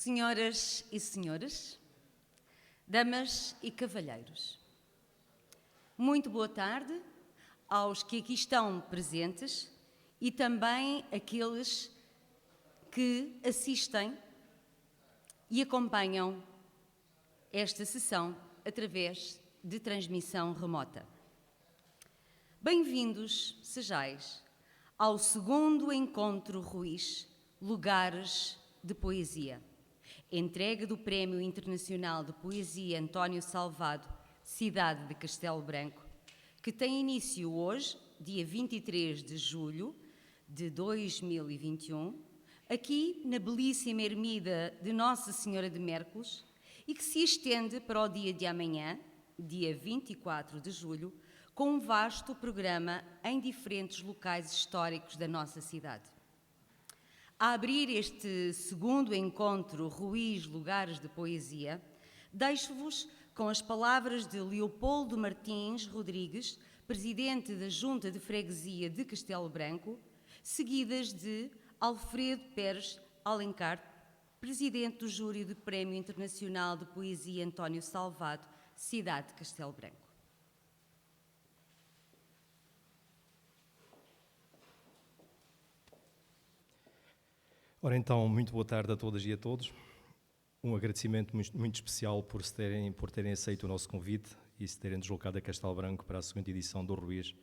Senhoras e senhores, damas e cavalheiros, muito boa tarde aos que aqui estão presentes e também àqueles que assistem e acompanham esta sessão através de transmissão remota. Bem-vindos sejais ao segundo encontro Ruiz Lugares de Poesia, entrega do Prémio Internacional de Poesia António Salvado, cidade de Castelo Branco, que tem início hoje, dia 23 de julho de 2021, aqui na belíssima ermida de Nossa Senhora de Mércules, e que se estende para o dia de amanhã, dia 24 de julho, com um vasto programa em diferentes locais históricos da nossa cidade. A abrir este segundo encontro Ruiz Lugares de Poesia, deixo-vos com as palavras de Leopoldo Martins Rodrigues, presidente da Junta de Freguesia de Castelo Branco, seguidas de Alfredo Pérez Alencar, presidente do Júri do Prémio Internacional de Poesia António Salvado, cidade de Castelo Branco. Ora então, muito boa tarde a todas e a todos. Um agradecimento muito especial por terem aceito o nosso convite e se terem deslocado a Castelo Branco para a segunda edição do Ruiz,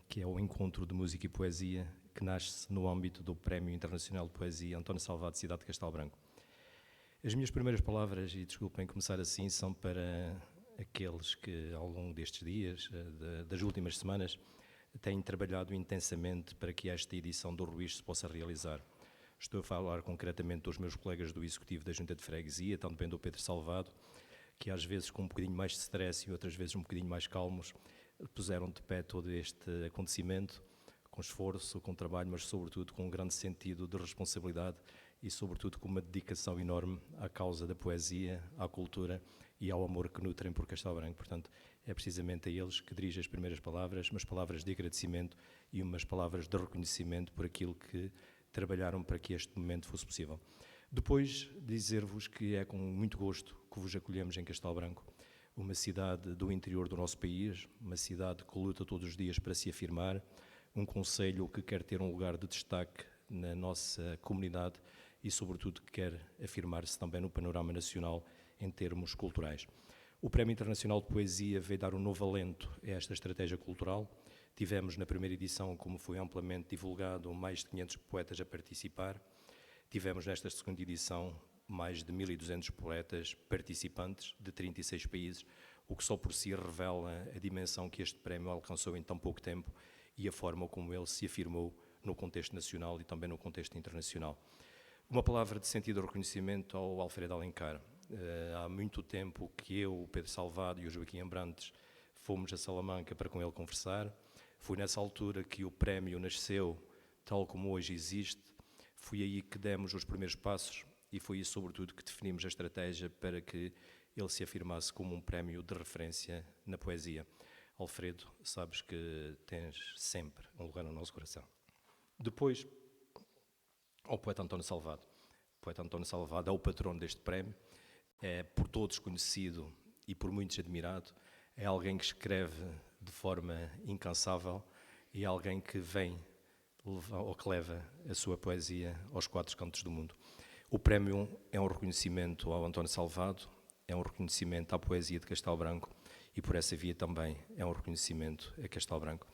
que é o encontro de música e poesia que nasce no âmbito do Prémio Internacional de Poesia António Salvado, cidade de Castelo Branco. As minhas primeiras palavras, e desculpem começar assim, são para aqueles que ao longo destes dias, das últimas semanas, têm trabalhado intensamente para que esta edição do Ruiz se possa realizar. Estou a falar concretamente dos meus colegas do Executivo da Junta de Freguesia, também do Pedro Salvado, que às vezes com um bocadinho mais de stress e outras vezes um bocadinho mais calmos, puseram de pé todo este acontecimento, com esforço, com trabalho, mas sobretudo com um grande sentido de responsabilidade e sobretudo com uma dedicação enorme à causa da poesia, à cultura e ao amor que nutrem por Castelo Branco. Portanto, é precisamente a eles que dirijo as primeiras palavras, umas palavras de agradecimento e umas palavras de reconhecimento por aquilo que trabalharam para que este momento fosse possível. Depois, dizer-vos que é com muito gosto que vos acolhemos em Castelo Branco, uma cidade do interior do nosso país, uma cidade que luta todos os dias para se afirmar, um concelho que quer ter um lugar de destaque na nossa comunidade e, sobretudo, que quer afirmar-se também no panorama nacional em termos culturais. O Prémio Internacional de Poesia veio dar um novo alento a esta estratégia cultural. Tivemos na primeira edição, como foi amplamente divulgado, mais de 500 poetas a participar. Tivemos nesta segunda edição mais de 1.200 poetas participantes de 36 países, o que só por si revela a dimensão que este prémio alcançou em tão pouco tempo e a forma como ele se afirmou no contexto nacional e também no contexto internacional. Uma palavra de sentido de reconhecimento ao Alfredo Alencar. Há muito tempo que eu, o Pedro Salvado e o Joaquim Abrantes fomos a Salamanca para com ele conversar. Foi nessa altura que o prémio nasceu, tal como hoje existe. Foi aí que demos os primeiros passos e foi aí, sobretudo, que definimos a estratégia para que ele se afirmasse como um prémio de referência na poesia. Alfredo, sabes que tens sempre um lugar no nosso coração. Depois, ao poeta António Salvado. O poeta António Salvado é o patrono deste prémio, é por todos conhecido e por muitos admirado, é alguém que escreve de forma incansável e é alguém que vem ou que leva a sua poesia aos quatro cantos do mundo. O prémio é um reconhecimento ao António Salvado, é um reconhecimento à poesia de Castelo Branco e por essa via também é um reconhecimento a Castelo Branco.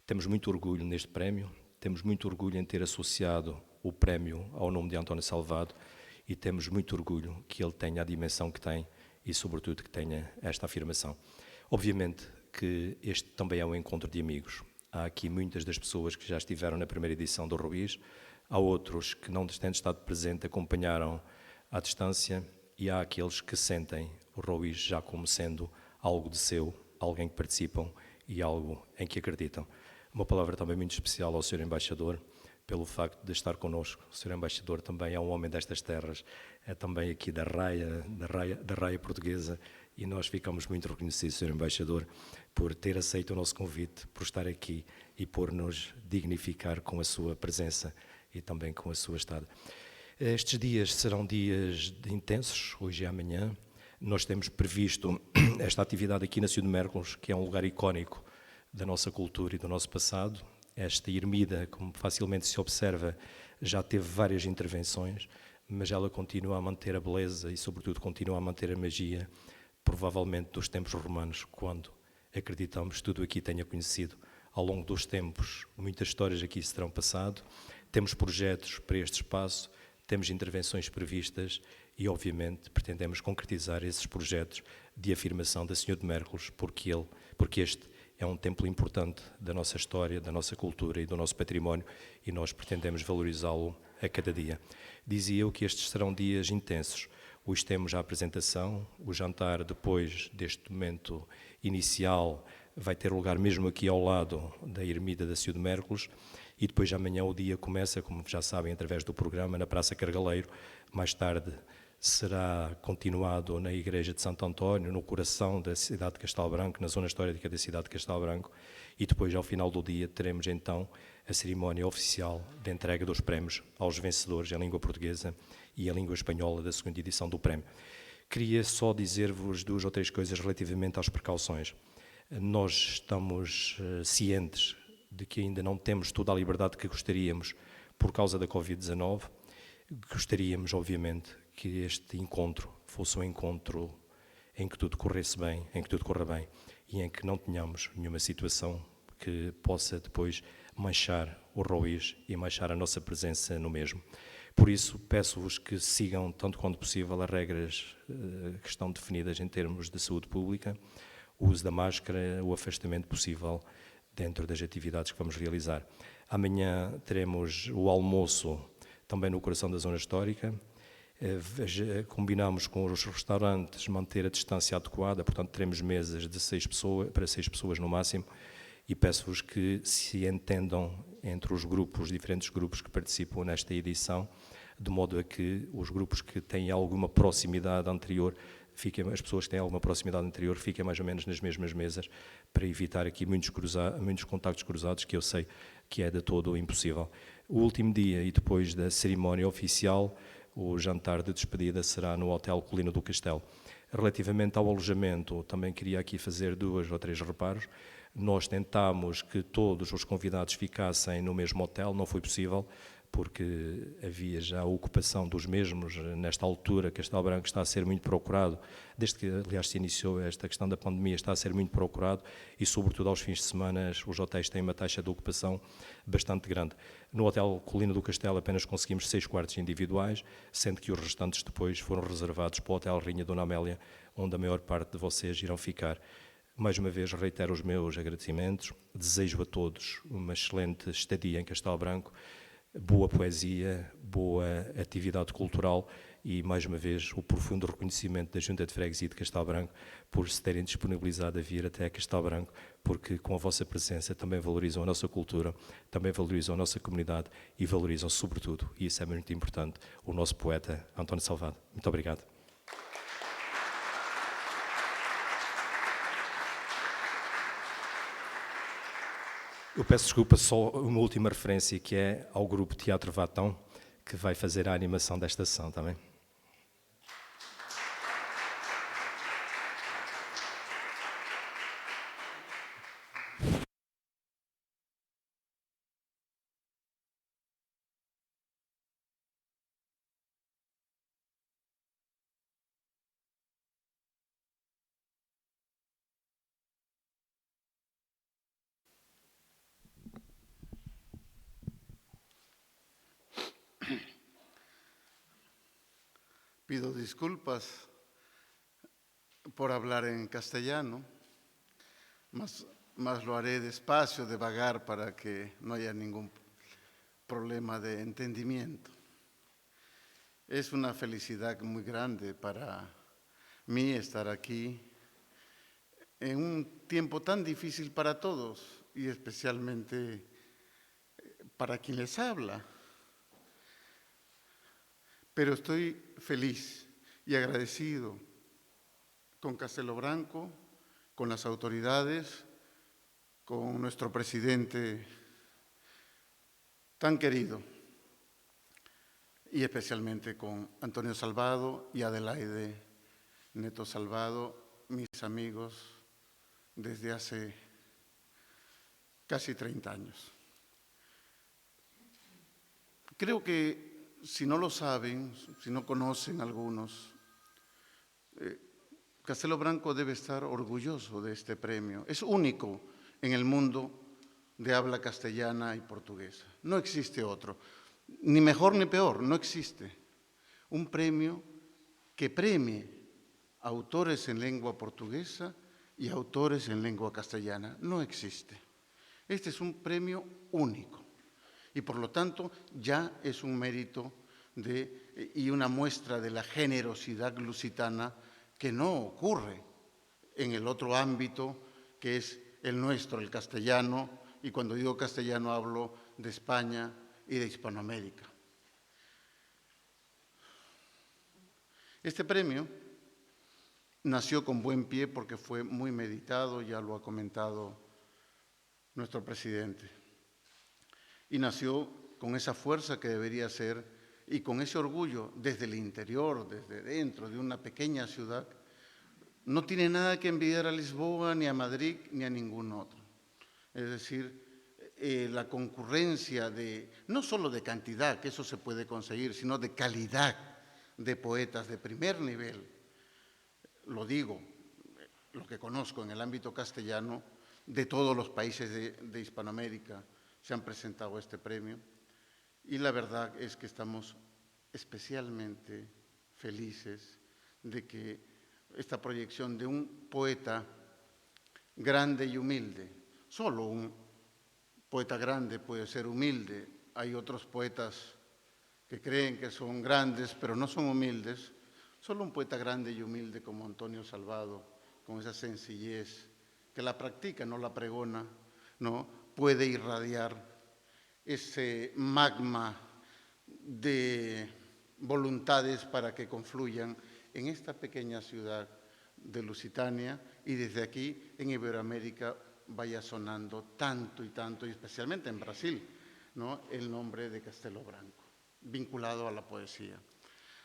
Temos muito orgulho neste prémio, temos muito orgulho em ter associado o prémio ao nome de António Salvado e temos muito orgulho que ele tenha a dimensão que tem e, sobretudo, que tenha esta afirmação. Obviamente que este também é um encontro de amigos. Há aqui muitas das pessoas que já estiveram na primeira edição do Ruiz, há outros que não tendo estado presente acompanharam à distância e há aqueles que sentem o Ruiz já como sendo algo de seu, alguém que participam e algo em que acreditam. Uma palavra também muito especial ao Sr. Embaixador, pelo facto de estar connosco. O Sr. Embaixador também é um homem destas terras, é também aqui da raia portuguesa e nós ficamos muito reconhecidos, Sr. Embaixador, por ter aceito o nosso convite, por estar aqui e por nos dignificar com a sua presença e também com a sua estada. Estes dias serão dias intensos, hoje e amanhã. Nós temos previsto esta atividade aqui na Ciúde de Mércoles, que é um lugar icónico da nossa cultura e do nosso passado. Esta ermida, como facilmente se observa, já teve várias intervenções, mas ela continua a manter a beleza e, sobretudo, continua a manter a magia, provavelmente dos tempos romanos, quando acreditamos tudo aqui tenha conhecido. Ao longo dos tempos, muitas histórias aqui se terão passado. Temos projetos para este espaço, temos intervenções previstas e, obviamente, pretendemos concretizar esses projetos de afirmação da Senhora de Mércoles, porque este é um templo importante da nossa história, da nossa cultura e do nosso património e nós pretendemos valorizá-lo a cada dia. Dizia eu que estes serão dias intensos. Hoje temos a apresentação, o jantar depois deste momento inicial vai ter lugar mesmo aqui ao lado da ermida da Ciúde de Mércoles e depois amanhã o dia começa, como já sabem, através do programa na Praça Cargaleiro. Mais tarde será continuado na Igreja de Santo António, no coração da cidade de Castelo Branco, na zona histórica da cidade de Castelo Branco, e depois, ao final do dia, teremos então a cerimónia oficial de entrega dos prémios aos vencedores em língua portuguesa e em língua espanhola da segunda edição do prémio. Queria só dizer-vos 2 ou 3 coisas relativamente às precauções. Nós estamos cientes de que ainda não temos toda a liberdade que gostaríamos por causa da Covid-19. Gostaríamos, obviamente, que este encontro fosse um encontro em que tudo corresse bem, em que tudo corra bem e em que não tenhamos nenhuma situação que possa depois manchar o ROIS e manchar a nossa presença no mesmo. Por isso, peço-vos que sigam, tanto quanto possível, as regras que estão definidas em termos de saúde pública, o uso da máscara, o afastamento possível dentro das atividades que vamos realizar. Amanhã teremos o almoço também no coração da zona histórica. Combinamos com os restaurantes manter a distância adequada, portanto teremos mesas de 6 pessoas, para 6 pessoas no máximo, e peço-vos que se entendam entre os grupos, diferentes grupos que participam nesta edição, de modo a que os grupos que têm alguma proximidade anterior, as pessoas que têm alguma proximidade anterior fiquem mais ou menos nas mesmas mesas, para evitar aqui muitos contactos cruzados, que eu sei que é de todo impossível. O último dia e depois da cerimónia oficial, o jantar de despedida será no Hotel Colina do Castelo. Relativamente ao alojamento, também queria aqui fazer 2 ou 3 reparos. Nós tentámos que todos os convidados ficassem no mesmo hotel, não foi possível, porque havia já a ocupação dos mesmos. Nesta altura, Castelo Branco está a ser muito procurado, desde que, aliás, se iniciou esta questão da pandemia, está a ser muito procurado e, sobretudo, aos fins de semana, os hotéis têm uma taxa de ocupação bastante grande. No Hotel Colina do Castelo apenas conseguimos 6 quartos individuais, sendo que os restantes depois foram reservados para o Hotel Rainha Dona Amélia, onde a maior parte de vocês irão ficar. Mais uma vez, reitero os meus agradecimentos, desejo a todos uma excelente estadia em Castelo Branco, boa poesia, boa atividade cultural e, mais uma vez, o profundo reconhecimento da Junta de Freguesia de Castelo Branco por se terem disponibilizado a vir até Castelo Branco, porque com a vossa presença também valorizam a nossa cultura, também valorizam a nossa comunidade e valorizam, sobretudo, e isso é muito importante, o nosso poeta António Salvado. Muito obrigado. Eu peço desculpa, só uma última referência, que é ao grupo Teatro Vatão, que vai fazer a animação desta sessão também. Pido disculpas por hablar en castellano, más lo haré despacio, devagar, para que no haya ningún problema de entendimiento. Es una felicidad muy grande para mí estar aquí en un tiempo tan difícil para todos y especialmente para quien les habla. Pero estoy feliz y agradecido con Castelo Branco, con las autoridades, con nuestro presidente tan querido. y especialmente con Antonio Salvado y Adelaide Neto Salvado, mis amigos desde hace casi 30 años. Creo que si no lo saben, si no conocen algunos, Castelo Branco debe estar orgulloso de este premio. Es único en el mundo de habla castellana y portuguesa. No existe otro, ni mejor ni peor, no existe un premio que premie autores en lengua portuguesa y autores en lengua castellana. No existe. Este es un premio único y por lo tanto ya es un mérito y una muestra de la generosidad lusitana que no ocurre en el otro ámbito que es el nuestro, el castellano, y cuando digo castellano hablo de España y de Hispanoamérica. Este premio nació con buen pie porque fue muy meditado, ya lo ha comentado nuestro presidente, y nació con esa fuerza que debería ser y con ese orgullo desde el interior, desde dentro de una pequeña ciudad. No tiene nada que envidiar a Lisboa, ni a Madrid, ni a ningún otro. Es decir, la concurrencia no solo de cantidad, que eso se puede conseguir, sino de calidad de poetas de primer nivel. Lo digo, lo que conozco en el ámbito castellano, de todos los países de Hispanoamérica se han presentado a este premio, y la verdad es que estamos especialmente felices de que esta proyección de un poeta grande y humilde, solo un poeta grande puede ser humilde, hay otros poetas que creen que son grandes pero no son humildes, solo un poeta grande y humilde como Antonio Salvado, con esa sencillez que la practica, no la pregona, ¿no?, puede irradiar ese magma de voluntades para que confluyan en esta pequeña ciudad de Lusitania y desde aquí en Iberoamérica vaya sonando tanto y tanto, y especialmente en Brasil, ¿no?, el nombre de Castelo Branco, vinculado a la poesía.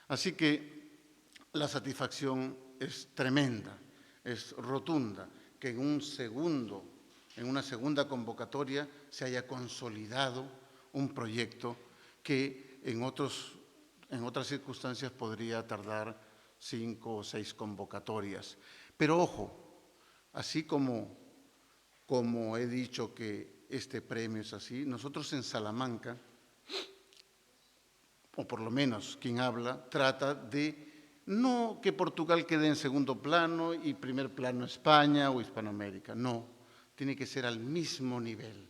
Así que la satisfacción es tremenda, es rotunda, que en una segunda convocatoria se haya consolidado un proyecto que en otras circunstancias podría tardar 5 o 6 convocatorias. Pero ojo, así como he dicho que este premio es así, nosotros en Salamanca, o por lo menos quien habla, trata de no que Portugal quede en segundo plano y primer plano España o Hispanoamérica, no, tiene que ser al mismo nivel.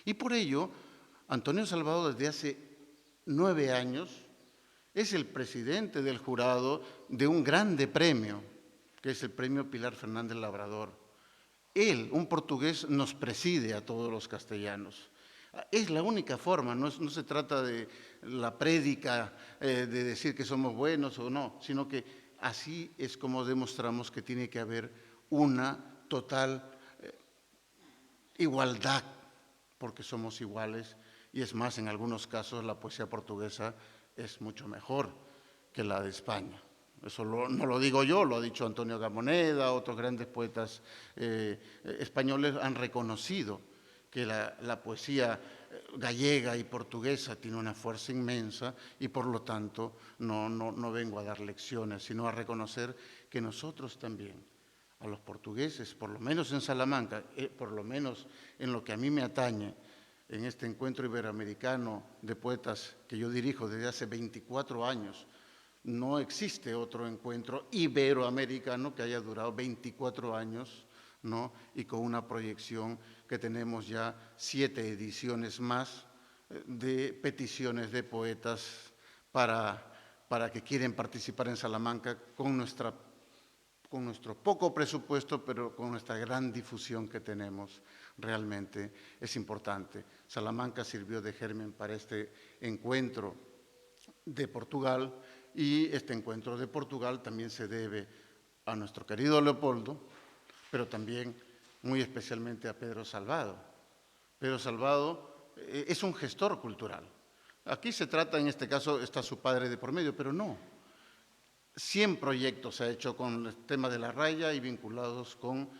Y por ello, Antonio Salvado desde hace 9 años es el presidente del jurado de un grande premio, que es el premio Pilar Fernández Labrador. Él, un portugués, nos preside a todos los castellanos. Es la única forma, no se trata de la prédica, de decir que somos buenos o no, sino que así es como demostramos que tiene que haber una total igualdad, porque somos iguales, y es más, en algunos casos la poesía portuguesa es mucho mejor que la de España. Eso no lo digo yo, lo ha dicho Antonio Gamoneda, otros grandes poetas españoles han reconocido que la poesía gallega y portuguesa tiene una fuerza inmensa y por lo tanto no vengo a dar lecciones, sino a reconocer que nosotros también, a los portugueses, por lo menos en Salamanca, por lo menos en lo que a mí me atañe, en este encuentro iberoamericano de poetas que yo dirijo desde hace 24 años, no existe otro encuentro iberoamericano que haya durado 24 años, ¿no?, y con una proyección que tenemos ya 7 ediciones más de peticiones de poetas para que quieren participar en Salamanca con nuestro poco presupuesto, pero con nuestra gran difusión que tenemos. Realmente es importante. Salamanca sirvió de germen para este encuentro de Portugal, y este encuentro de Portugal también se debe a nuestro querido Leopoldo, pero también muy especialmente a Pedro Salvado. Pedro Salvado es un gestor cultural. Aquí se trata, en este caso, está su padre de por medio, pero no. 100 proyectos se ha hecho con el tema de la raya y vinculados con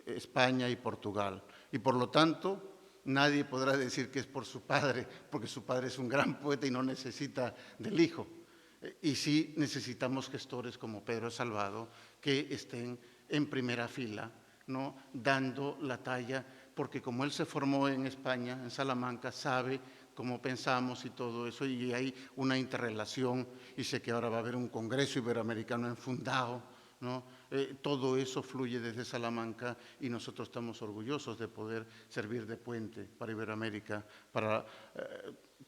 España y Portugal. Y por lo tanto, nadie podrá decir que es por su padre, porque su padre es un gran poeta y no necesita del hijo. Y sí necesitamos gestores como Pedro Salvado que estén en primera fila, ¿no?, dando la talla, porque como él se formó en España, en Salamanca, sabe cómo pensamos y todo eso, y hay una interrelación, y sé que ahora va a haber un congreso iberoamericano en Fundao, ¿no? Todo eso fluye desde Salamanca y nosotros estamos orgullosos de poder servir de puente para Iberoamérica, para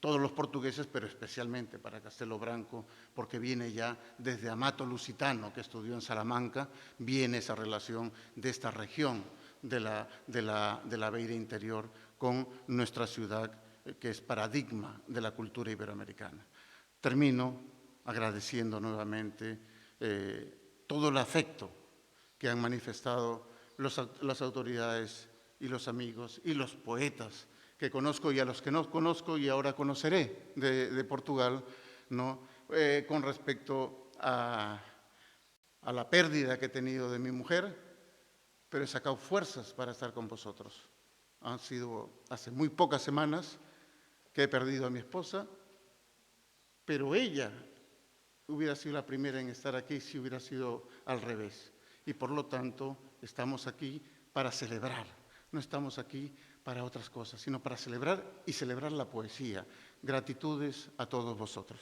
todos los portugueses, pero especialmente para Castelo Branco, porque viene ya desde Amato Lusitano, que estudió en Salamanca, viene esa relación de esta región de la Beira Interior con nuestra ciudad, que es paradigma de la cultura iberoamericana. Termino agradeciendo nuevamente todo el afecto que han manifestado las autoridades y los amigos y los poetas que conozco y a los que no conozco y ahora conoceré de Portugal, ¿no?, con respecto a la pérdida que he tenido de mi mujer, pero he sacado fuerzas para estar con vosotros. Han sido hace muy pocas semanas que he perdido a mi esposa, pero ella hubiera sido la primera en estar aquí si hubiera sido al revés. Y por lo tanto, estamos aquí para celebrar. No estamos aquí para otras cosas, sino para celebrar y celebrar la poesía. Gratitudes a todos vosotros.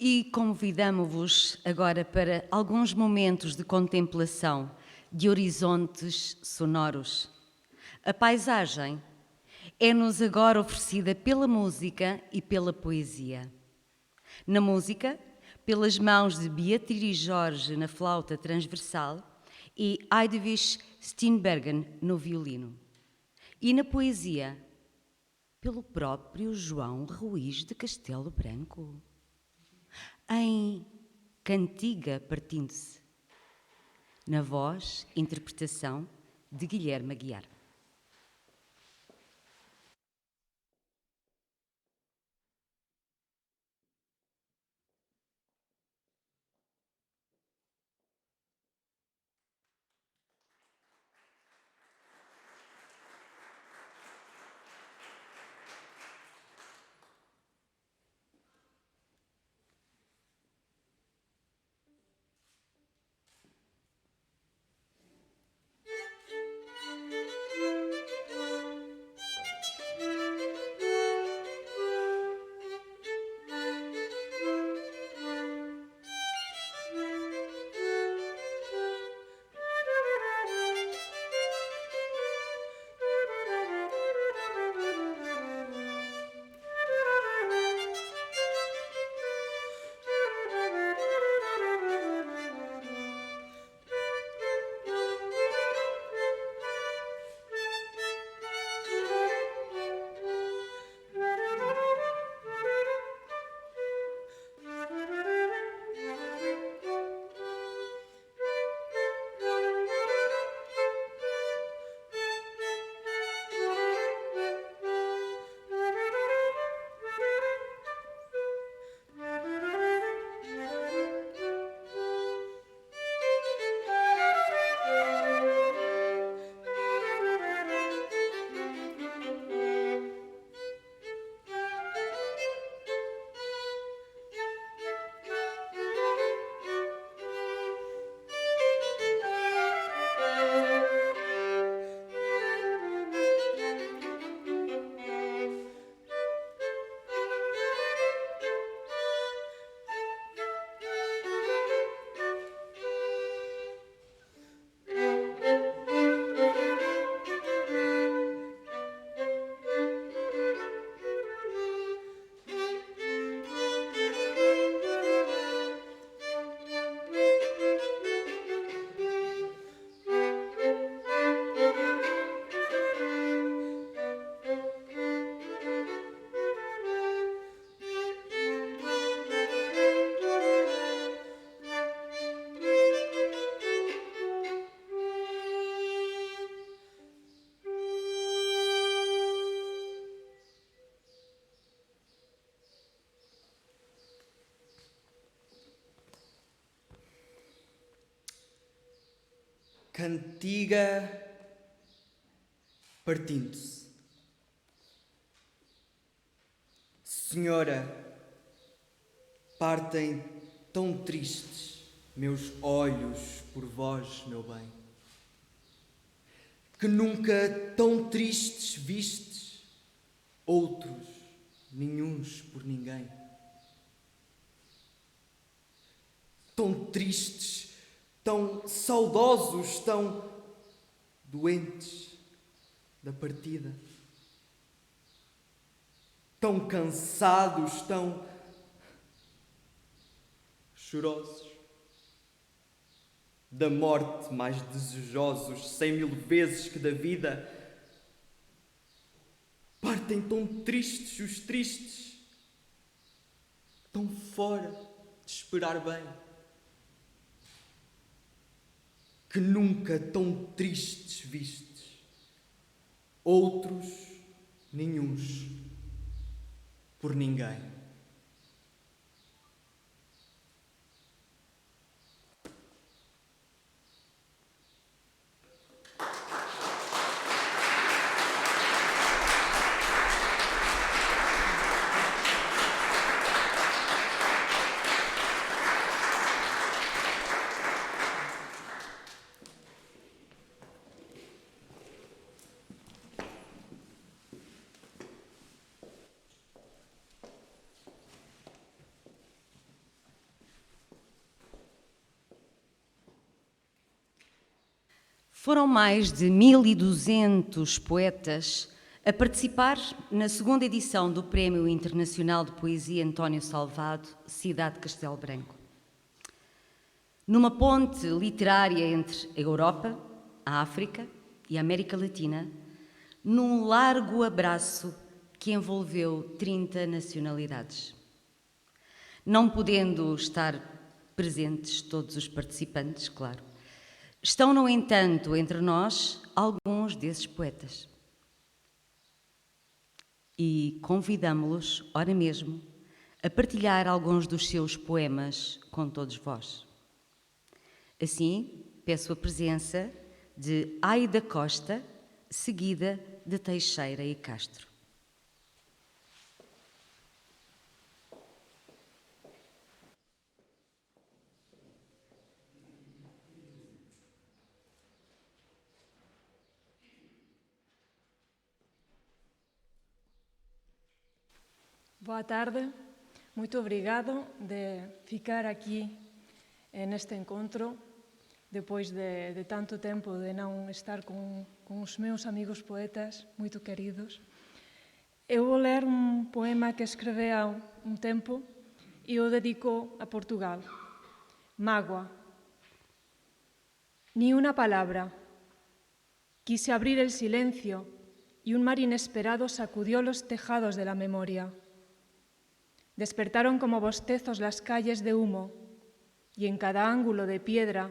E convidamo-vos agora para alguns momentos de contemplação de horizontes sonoros. A paisagem é-nos agora oferecida pela música e pela poesia. Na música, pelas mãos de Beatriz Jorge na flauta transversal e Eidevich Steenbergen no violino. E na poesia, pelo próprio João Ruiz de Castelo Branco. Em Cantiga Partindo-se, na voz, interpretação de Guilherme Aguiar. Cantiga partindo-se. Senhora, partem tão tristes meus olhos por vós, meu bem, que nunca tão tristes vistes, outros, nenhuns por ninguém. Tão tristes, tão saudosos, tão doentes da partida, tão cansados, tão chorosos, da morte mais desejosos 100.000 vezes que da vida. Partem tão tristes os tristes, tão fora de esperar bem, que nunca tão tristes vistes, outros, nenhuns, por ninguém. Foram mais de 1.200 poetas a participar na segunda edição do Prémio Internacional de Poesia António Salvado, Cidade de Castelo Branco. Numa ponte literária entre a Europa, a África e a América Latina, num largo abraço que envolveu 30 nacionalidades. Não podendo estar presentes todos os participantes, claro, estão, no entanto, entre nós alguns desses poetas. E convidamo-los, ora mesmo, a partilhar alguns dos seus poemas com todos vós. Assim, peço a presença de Aida Costa, seguida de Teixeira e Castro. Boa tarde, muito obrigado de ficar aqui neste encontro, depois de tanto tempo de não estar com os meus amigos poetas muito queridos. Eu vou ler um poema que escrevi há um tempo e o dedico a Portugal. Mágoa. Ni una palabra. Quise abrir el silencio y un mar inesperado sacudió los tejados de la memoria. Despertaron como bostezos las calles de humo, y en cada ángulo de piedra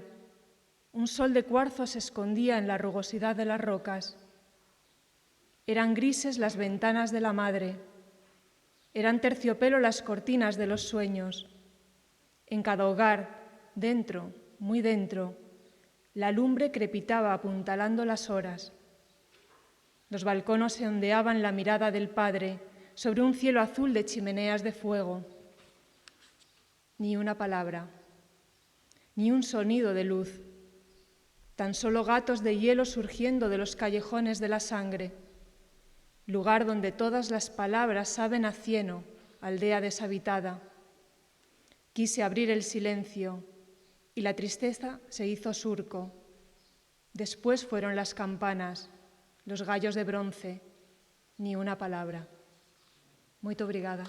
un sol de cuarzo se escondía en la rugosidad de las rocas. Eran grises las ventanas de la madre, eran terciopelo las cortinas de los sueños. En cada hogar, dentro, muy dentro, la lumbre crepitaba apuntalando las horas. Los balcones se ondeaban la mirada del padre sobre un cielo azul de chimeneas de fuego. Ni una palabra, ni un sonido de luz, tan solo gatos de hielo surgiendo de los callejones de la sangre, lugar donde todas las palabras saben a cieno, aldea deshabitada. Quise abrir el silencio y la tristeza se hizo surco. Después fueron las campanas, los gallos de bronce, ni una palabra. Muito obrigada.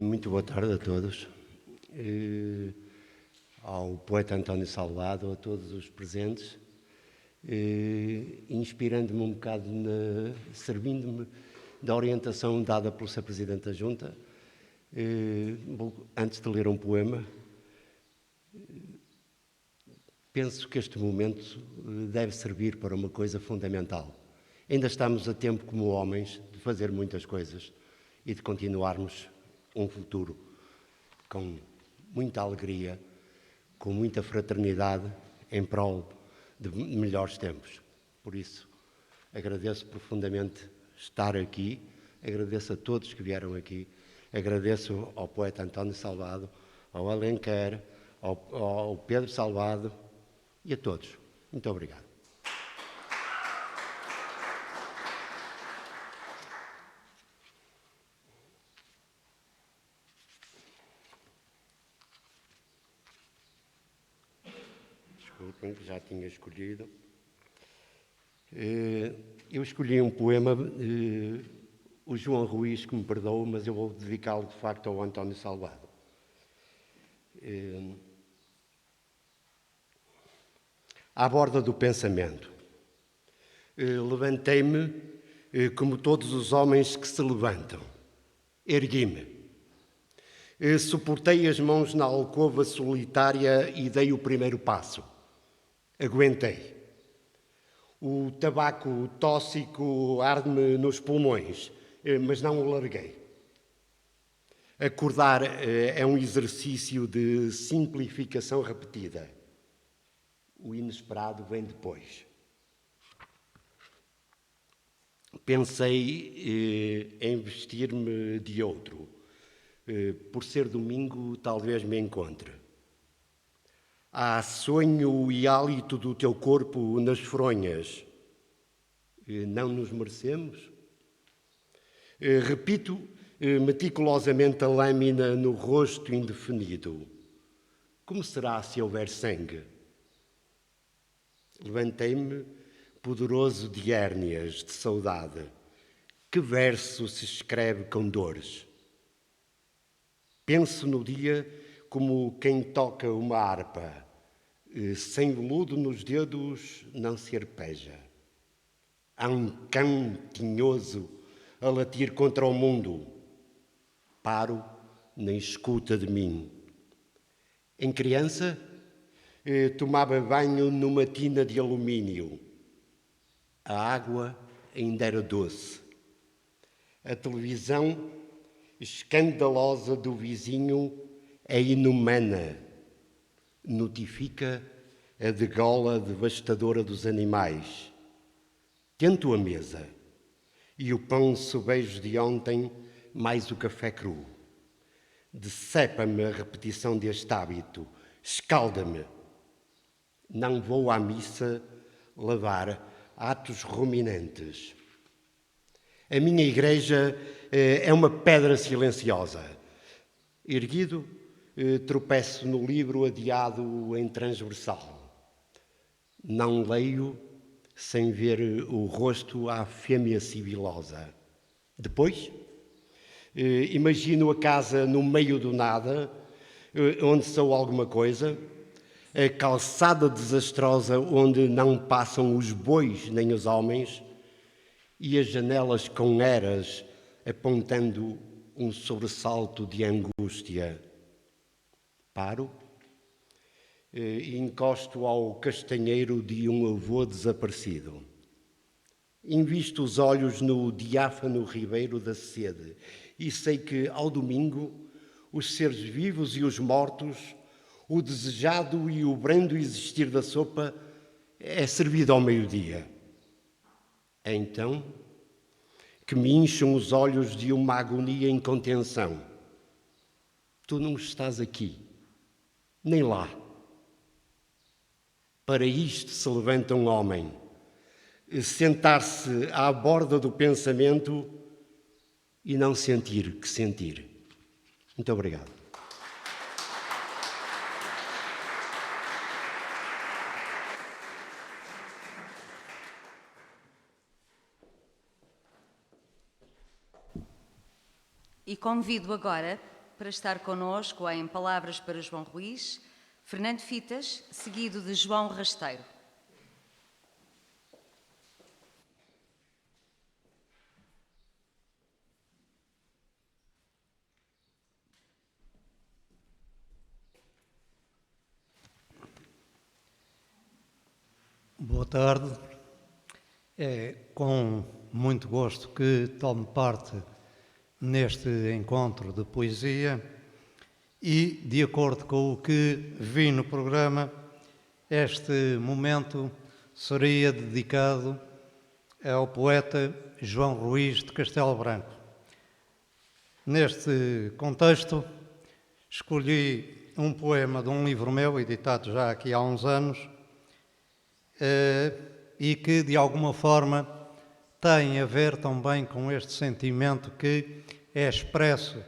Muito boa tarde a todos, ao poeta António Salvado, a todos os presentes, inspirando-me um bocado, servindo-me da orientação dada pelo Sr. Presidente da Junta, Antes de ler um poema, penso que este momento deve servir para uma coisa fundamental. Ainda estamos a tempo, como homens, de fazer muitas coisas e de continuarmos um futuro com muita alegria, com muita fraternidade, em prol de melhores tempos. Por isso, agradeço profundamente estar aqui, agradeço a todos que vieram aqui, agradeço ao poeta António Salvado, ao Alenquer, ao Pedro Salvado e a todos. Muito obrigado. Desculpem, que já tinha escolhido. Eu escolhi um poema, o João Ruiz, que me perdoa, mas eu vou dedicá-lo de facto ao António Salvado. À borda do pensamento. Levantei-me como todos os homens que se levantam. Ergui-me. Suportei as mãos na alcova solitária e dei o primeiro passo. Aguentei. O tabaco tóxico arde-me nos pulmões, mas não o larguei. Acordar é um exercício de simplificação repetida. O inesperado vem depois. Pensei em vestir-me de outro. Por ser domingo, talvez me encontre. Há sonho e hálito do teu corpo nas fronhas. Não nos merecemos? Repito meticulosamente a lâmina no rosto indefinido. Como será se houver sangue? Levantei-me, poderoso de hérnias, de saudade. Que verso se escreve com dores? Penso no dia como quem toca uma harpa. Sem veludo nos dedos não se arpeja. Há um cão tinhoso a latir contra o mundo. Paro na escuta de mim. Em criança, tomava banho numa tina de alumínio. A água ainda era doce. A televisão escandalosa do vizinho é inumana. Notifica a degola devastadora dos animais. Tento a mesa e o pão sobejo de ontem mais o café cru. Decepa-me a repetição deste hábito. Escalda-me. Não vou à missa lavar atos ruminantes. A minha igreja é uma pedra silenciosa. Erguido, tropeço no livro adiado em transversal. Não leio sem ver o rosto à fêmea sibilosa. Depois, imagino a casa no meio do nada, onde sou alguma coisa, a calçada desastrosa onde não passam os bois nem os homens e as janelas com eras apontando um sobressalto de angústia. Paro e encosto ao castanheiro de um avô desaparecido. Invisto os olhos no diáfano ribeiro da sede e sei que, ao domingo, os seres vivos e os mortos, o desejado e o brando existir da sopa é servido ao meio-dia. É então que me incham os olhos de uma agonia em contenção. Tu não estás aqui, nem lá. Para isto se levanta um homem, sentar-se à borda do pensamento e não sentir que sentir. Muito obrigado. E convido agora para estar connosco em Palavras para João Ruiz, Fernando Fitas, seguido de João Rasteiro. Boa tarde. É com muito gosto que tomo parte neste encontro de poesia e, de acordo com o que vi no programa, este momento seria dedicado ao poeta João Ruiz de Castelo Branco. Neste contexto, escolhi um poema de um livro meu, editado já aqui há uns anos, e que, de alguma forma, tem a ver também com este sentimento que é expresso,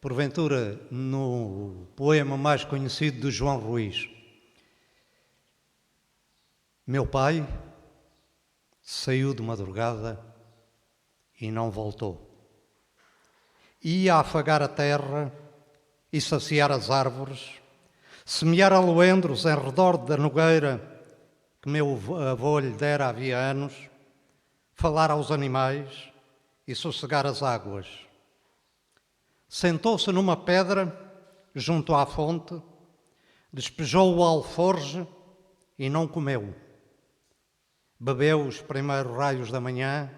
porventura, no poema mais conhecido de João Ruiz. Meu pai saiu de madrugada e não voltou. Ia afagar a terra e saciar as árvores, semear aloendros em redor da nogueira que meu avô lhe dera havia anos, falar aos animais e sossegar as águas. Sentou-se numa pedra junto à fonte, despejou o alforje e não comeu. Bebeu os primeiros raios da manhã,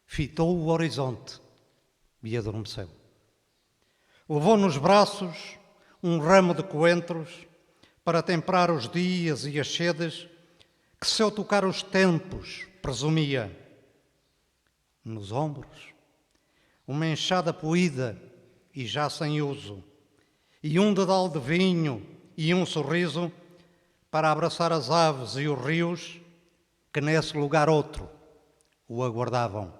fitou o horizonte e adormeceu. Levou nos braços um ramo de coentros para temperar os dias e as sedes que, se eu tocar os tempos, presumia. Nos ombros, uma enxada poída e já sem uso, e um dedal de vinho e um sorriso para abraçar as aves e os rios que nesse lugar outro o aguardavam.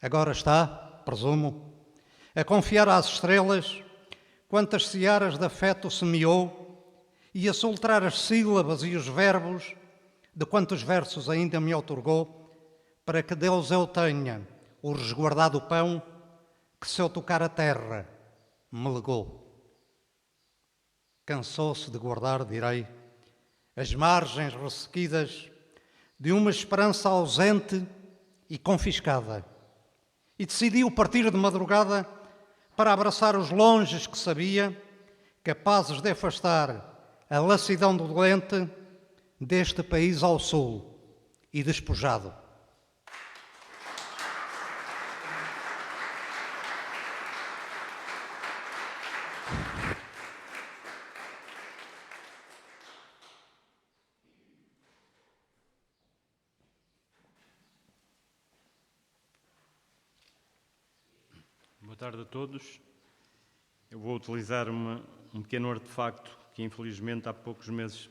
Agora está, presumo, a confiar às estrelas quantas searas de afeto semeou e a soltar as sílabas e os verbos de quantos versos ainda me outorgou, para que Deus eu tenha o resguardado pão que, se eu tocar a terra, me legou. Cansou-se de guardar, direi, as margens ressequidas de uma esperança ausente e confiscada, e decidiu partir de madrugada para abraçar os longes que sabia, capazes de afastar a lassidão do doente deste país ao sul e despojado. Boa tarde a todos. Eu vou utilizar um pequeno artefacto que, infelizmente, há poucos meses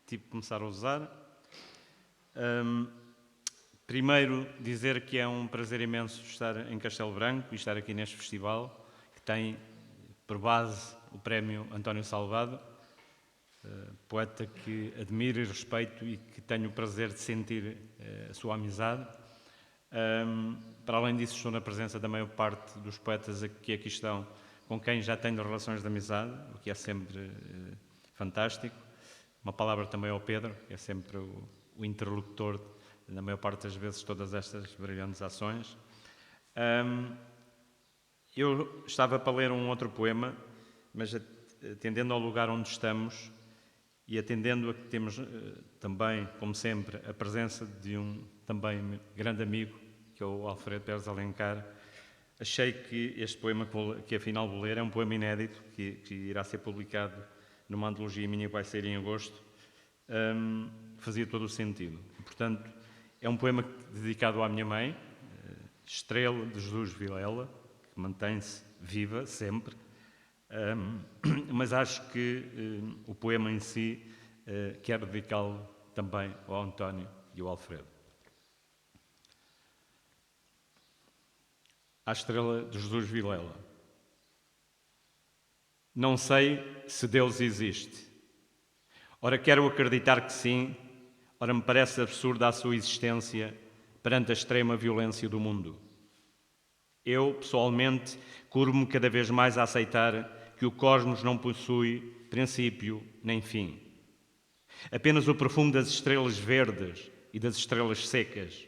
tive que começar a usar. Primeiro, dizer que é um prazer imenso estar em Castelo Branco e estar aqui neste festival, que tem por base o prémio António Salvado, poeta que admiro e respeito e que tenho o prazer de sentir a sua amizade. Para além disso, estou na presença da maior parte dos poetas que aqui estão, com quem já tenho relações de amizade, o que é sempre fantástico. Uma palavra também ao Pedro, que é sempre o interlocutor, na maior parte das vezes, todas estas brilhantes ações. Eu estava para ler um outro poema, mas atendendo ao lugar onde estamos e atendendo a que temos também, como sempre, a presença de um também grande amigo, que é o Alfredo Pérez Alencar, achei que este poema que afinal vou ler é um poema inédito que irá ser publicado numa antologia minha que vai ser em agosto, fazia todo o sentido. Portanto, é um poema dedicado à minha mãe, Estrela de Jesus Vilela, que mantém-se viva sempre, mas acho que o poema em si quero dedicá-lo também ao António e ao Alfredo. À Estrela de Jesus Vilela. Não sei se Deus existe. Ora quero acreditar que sim, ora me parece absurda a sua existência perante a extrema violência do mundo. Eu, pessoalmente, curvo-me cada vez mais a aceitar que o cosmos não possui princípio nem fim. Apenas o perfume das estrelas verdes e das estrelas secas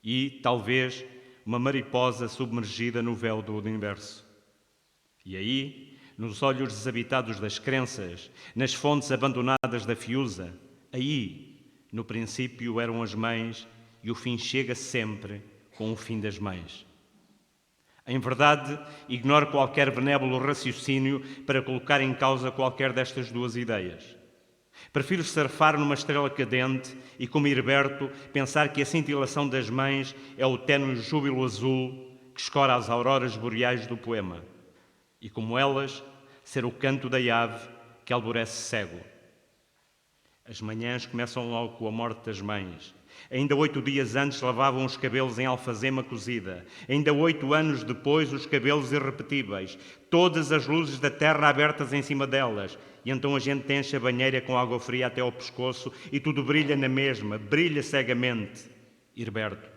e, talvez, uma mariposa submergida no véu do universo. E aí, nos olhos desabitados das crenças, nas fontes abandonadas da Fiusa, aí, No princípio eram as mães e o fim chega sempre com o fim das mães. Em verdade, ignoro qualquer benévolo raciocínio para colocar em causa qualquer destas duas ideias. Prefiro surfar numa estrela cadente e, como Herberto, pensar que a cintilação das mães é o ténue júbilo azul que escora as auroras boreais do poema. E, como elas, ser o canto da ave que alvorece cego. As manhãs começam logo com a morte das mães. Ainda 8 dias antes lavavam os cabelos em alfazema cozida. Ainda 8 anos depois os cabelos irrepetíveis. Todas as luzes da terra abertas em cima delas. E então a gente enche a banheira com água fria até ao pescoço e tudo brilha na mesma, brilha cegamente. Herberto.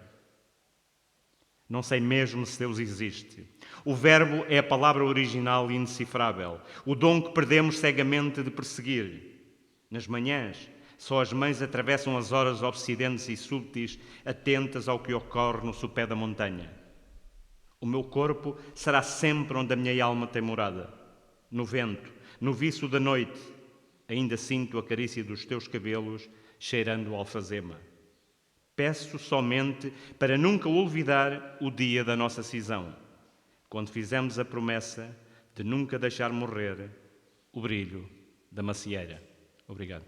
Não sei mesmo se Deus existe. O verbo é a palavra original e indecifrável. O dom que perdemos cegamente de perseguir. Nas manhãs, só as mães atravessam as horas obsidentes e súbitas, atentas ao que ocorre no sopé da montanha. O meu corpo será sempre onde a minha alma tem morada. No vento, no viço da noite, ainda sinto a carícia dos teus cabelos, cheirando o alfazema. Peço somente para nunca olvidar o dia da nossa cisão, quando fizemos a promessa de nunca deixar morrer o brilho da macieira. Obrigado.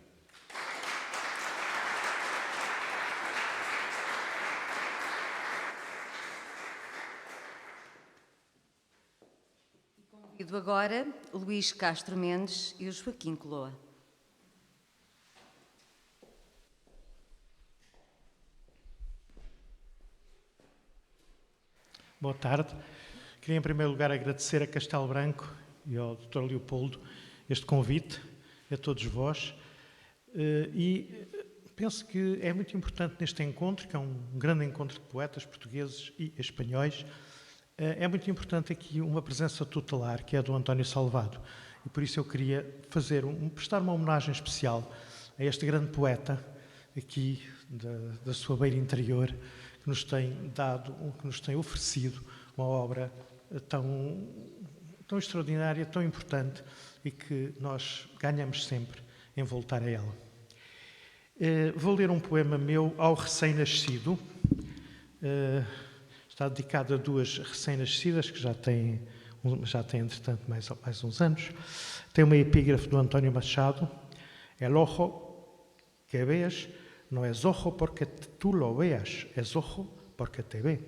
Convido agora Luís Castro Mendes e o Joaquim Coloa. Boa tarde. Queria, em primeiro lugar, agradecer a Castelo Branco e ao Dr. Leopoldo este convite, a todos vós. E penso que é muito importante neste encontro, que é um grande encontro de poetas portugueses e espanhóis, é muito importante aqui uma presença tutelar, que é a do António Salvado. E por isso eu queria prestar uma homenagem especial a este grande poeta aqui da sua beira interior, que nos tem dado, que nos tem oferecido uma obra tão extraordinária, tão importante e que nós ganhamos sempre em voltar a ela. Vou ler um poema meu ao recém-nascido. Está dedicado a 2 recém-nascidas que já têm entretanto mais uns anos. Tem uma epígrafe do António Machado. El ojo que veas no es ojo porque tú lo veas, es ojo porque te ve.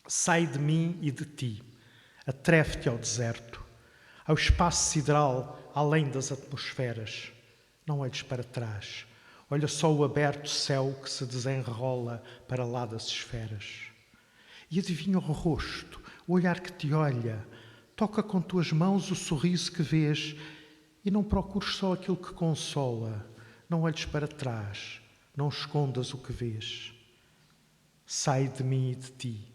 Sai de mim e de ti, atreve-te ao deserto, ao espaço sideral além das atmosferas. Não olhes para trás, olha só o aberto céu que se desenrola para lá das esferas. E adivinha o rosto, o olhar que te olha, toca com tuas mãos o sorriso que vês e não procures só aquilo que consola. Não olhes para trás, não escondas o que vês. Sai de mim e de ti,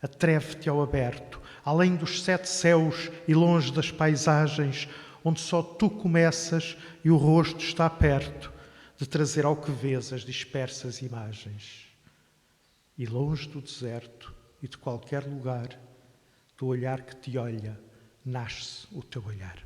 atreve-te ao aberto, além dos 7 céus e longe das paisagens, onde só tu começas e o rosto está perto de trazer ao que vês as dispersas imagens. E longe do deserto e de qualquer lugar, do olhar que te olha, nasce o teu olhar.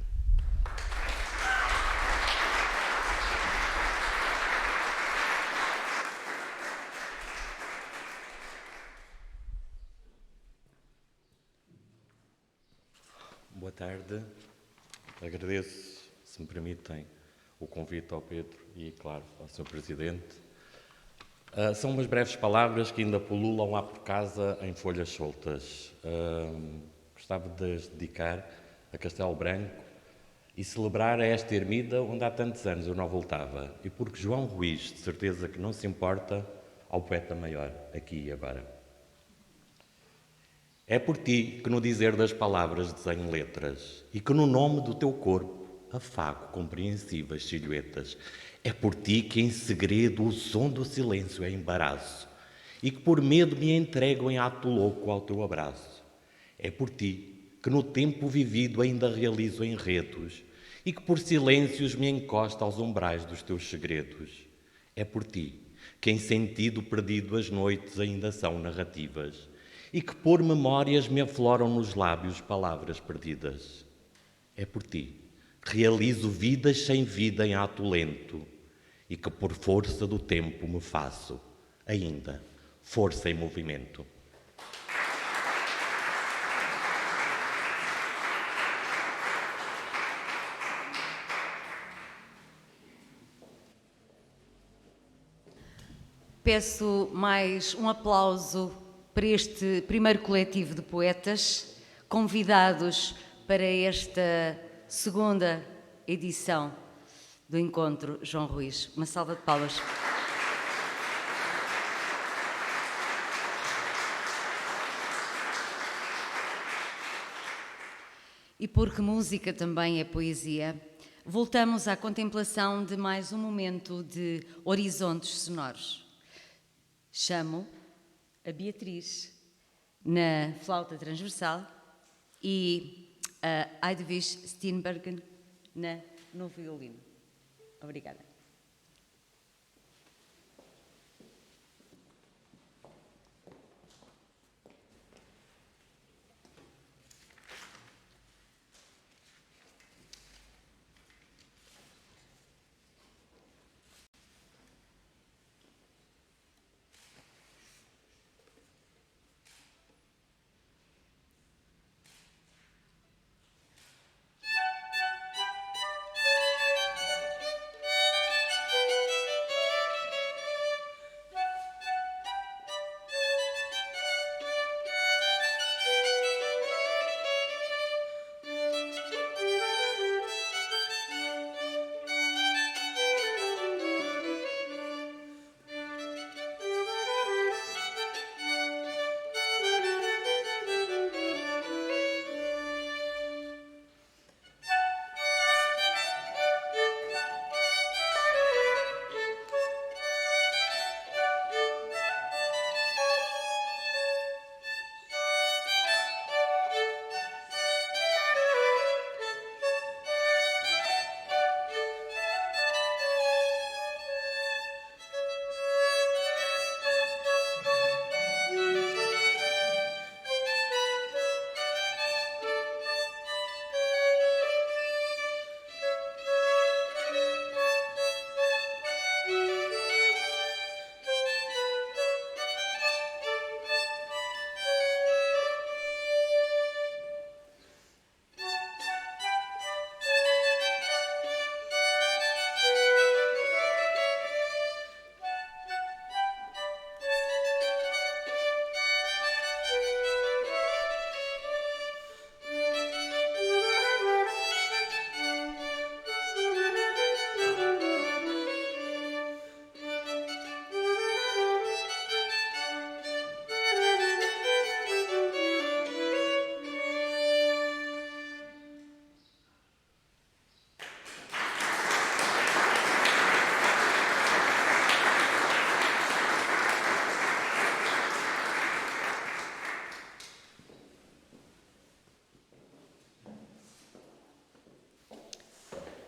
Boa tarde. Agradeço, se me permitem, o convite ao Pedro e, claro, ao Sr. Presidente. São umas breves palavras que ainda pululam lá por casa em folhas soltas. Gostava de as dedicar a Castelo Branco e celebrar a esta ermida onde há tantos anos eu não voltava. E porque João Ruiz, de certeza que não se importa, ao poeta maior, aqui e agora. É por ti que no dizer das palavras desenho letras e que no nome do teu corpo afago compreensíveis silhuetas. É por ti que em segredo o som do silêncio é embaraço e que por medo me entrego em ato louco ao teu abraço. É por ti que no tempo vivido ainda realizo enredos e que por silêncios me encosta aos umbrais dos teus segredos. É por ti que em sentido perdido as noites ainda são narrativas e que por memórias me afloram nos lábios palavras perdidas. É por ti que realizo vidas sem vida em ato lento e que por força do tempo me faço, ainda, força em movimento. Peço mais um aplauso para este primeiro coletivo de poetas, convidados para esta segunda edição do Encontro João Ruiz. Uma salva de palmas. E porque música também é poesia, voltamos à contemplação de mais um momento de horizontes sonoros. Chamo a Beatriz na flauta transversal e a Edwige Steenbergen no violino. Obrigada.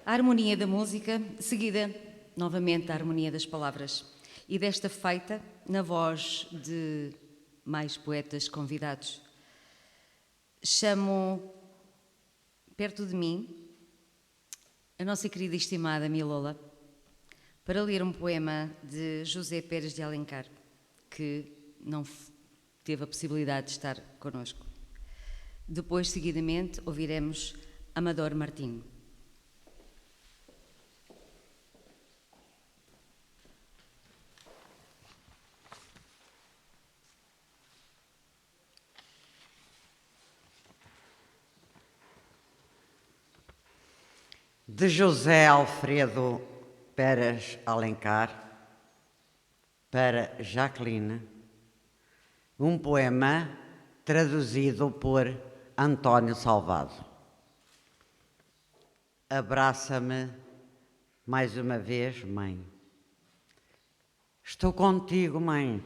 A harmonia da música, seguida novamente da harmonia das palavras. E desta feita, na voz de mais poetas convidados, chamo perto de mim a nossa querida e estimada Milola para ler um poema de José Pérez de Alencar, que não teve a possibilidade de estar connosco. Depois, seguidamente, ouviremos Amador Martim. De José Alfredo Pérez Alencar para Jacqueline, um poema traduzido por António Salvado. Abraça-me mais uma vez, mãe. Estou contigo, mãe,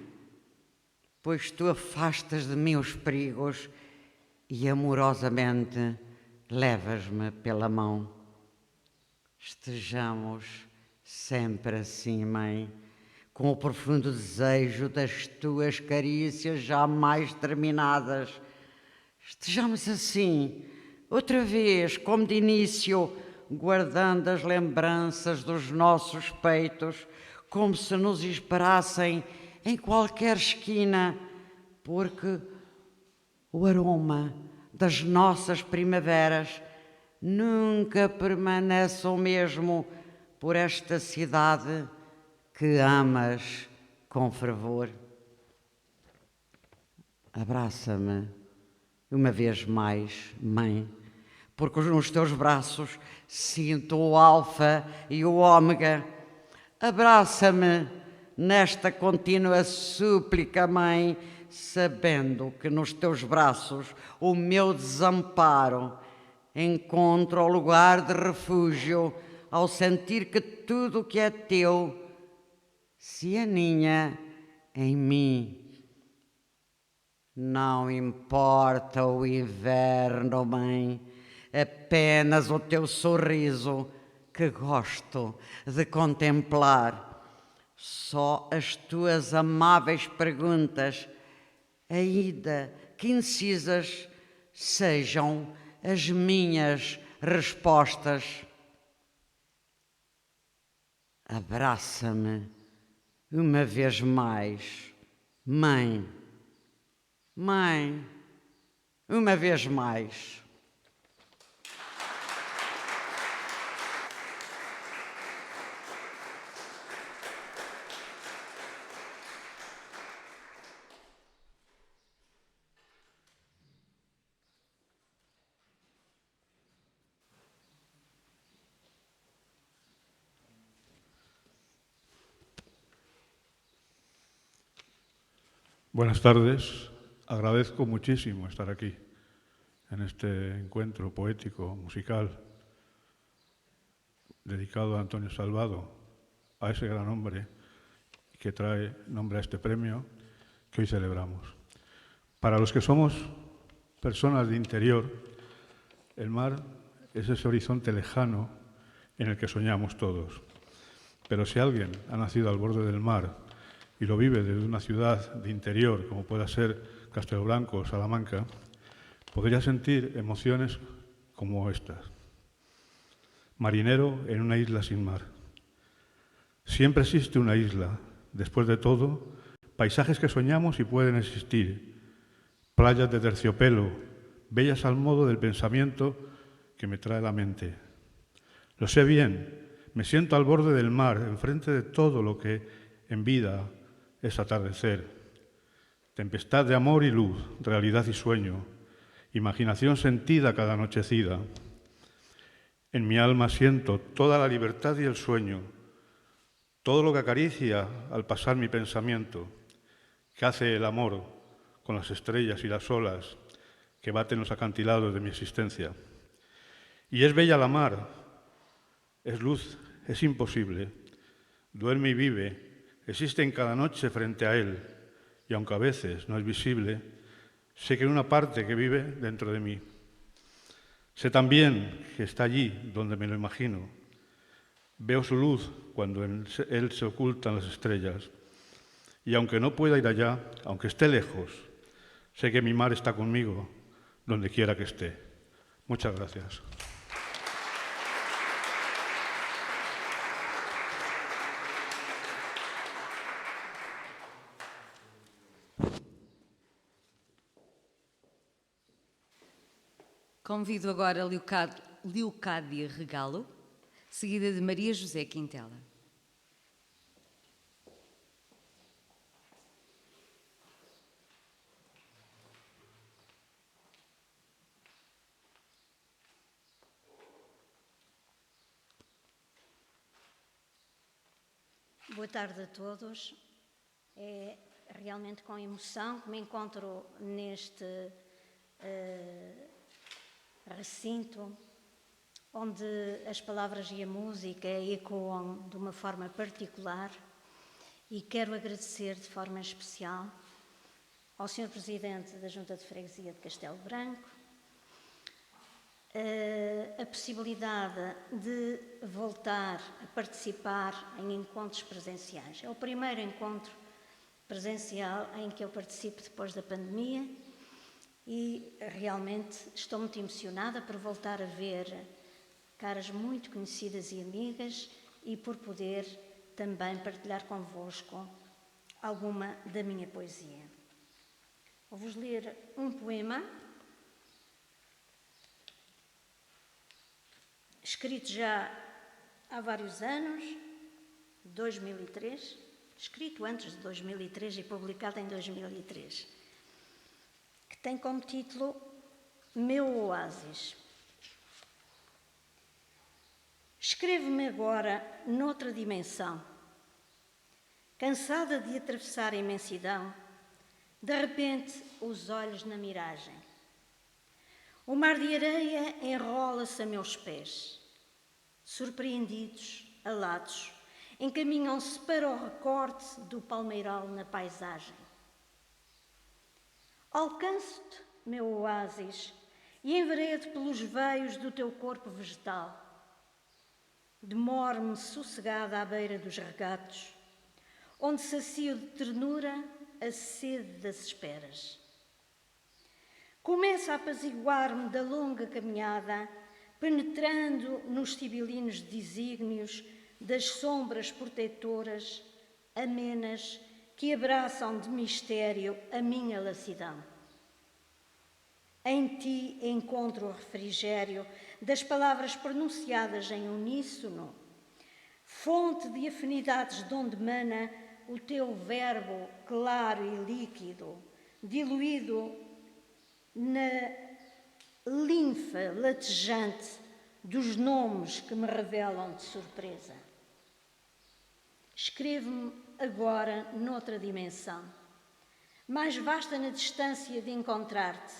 pois tu afastas de mim os perigos e amorosamente levas-me pela mão. Estejamos sempre assim, mãe, com o profundo desejo das tuas carícias jamais terminadas. Estejamos assim, outra vez, como de início, guardando as lembranças dos nossos peitos, como se nos esperassem em qualquer esquina, porque o aroma das nossas primaveras nunca permanece o mesmo por esta cidade que amas com fervor. Abraça-me uma vez mais, mãe, porque nos teus braços sinto o alfa e o ômega. Abraça-me nesta contínua súplica, mãe, sabendo que nos teus braços o meu desamparo encontra o lugar de refúgio ao sentir que tudo o que é teu se aninha em mim. Não importa o inverno, mãe, apenas o teu sorriso que gosto de contemplar. Só as tuas amáveis perguntas, ainda que incisas, sejam as minhas respostas. Abraça-me uma vez mais, mãe. Mãe, uma vez mais. Buenas tardes. Agradezco muchísimo estar aquí, en este encuentro poético, musical, dedicado a Antonio Salvado, a ese gran hombre que trae nombre a este premio que hoy celebramos. Para los que somos personas de interior, el mar es ese horizonte lejano en el que soñamos todos. Pero si alguien ha nacido al borde del mar y lo vive desde una ciudad de interior, como pueda ser Castelblanco o Salamanca, podría sentir emociones como estas. Marinero en una isla sin mar. Siempre existe una isla. Después de todo, paisajes que soñamos y pueden existir. Playas de terciopelo, bellas al modo del pensamiento que me trae la mente. Lo sé bien, me siento al borde del mar, enfrente de todo lo que en vida es atardecer. Tempestad de amor y luz, realidad y sueño, imaginación sentida cada anochecida. En mi alma siento toda la libertad y el sueño, todo lo que acaricia al pasar mi pensamiento, que hace el amor con las estrellas y las olas que baten los acantilados de mi existencia. Y es bella la mar, es luz, es imposible, duerme y vive, existe en cada noche frente a él. Y aunque a veces no es visible, sé que hay una parte que vive dentro de mí. Sé también que está allí donde me lo imagino. Veo su luz cuando en él se ocultan las estrellas. Y aunque no pueda ir allá, aunque esté lejos, sé que mi mar está conmigo, donde quiera que esté. Muchas gracias. Convido agora Leocádia Regalo, seguida de Maria José Quintela. Boa tarde a todos. É realmente com emoção que me encontro neste recinto onde as palavras e a música ecoam de uma forma particular, e quero agradecer de forma especial ao Sr. Presidente da Junta de Freguesia de Castelo Branco a possibilidade de voltar a participar em encontros presenciais. É o primeiro encontro presencial em que eu participo depois da pandemia e realmente estou muito emocionada por voltar a ver caras muito conhecidas e amigas, e por poder também partilhar convosco alguma da minha poesia. Vou-vos ler um poema escrito já há vários anos, 2003, escrito antes de 2003 e publicado em 2003, que tem como título Meu Oásis. Escrevo-me agora noutra dimensão, cansada de atravessar a imensidão, de repente os olhos na miragem. O mar de areia enrola-se a meus pés. Surpreendidos, alados, encaminham-se para o recorte do palmeiral na paisagem. Alcanço-te, meu oásis, e enveredo pelos veios do teu corpo vegetal. Demoro-me sossegada à beira dos regatos, onde sacio de ternura a sede das esperas. Começo a apaziguar-me da longa caminhada, penetrando nos sibilinos desígnios das sombras protetoras, amenas, que abraçam de mistério a minha lassidão. Em ti encontro o refrigério das palavras pronunciadas em uníssono, fonte de afinidades de onde mana o teu verbo claro e líquido, diluído na linfa latejante dos nomes que me revelam de surpresa. Escrevo-me agora noutra dimensão, mais vasta na distância de encontrar-te,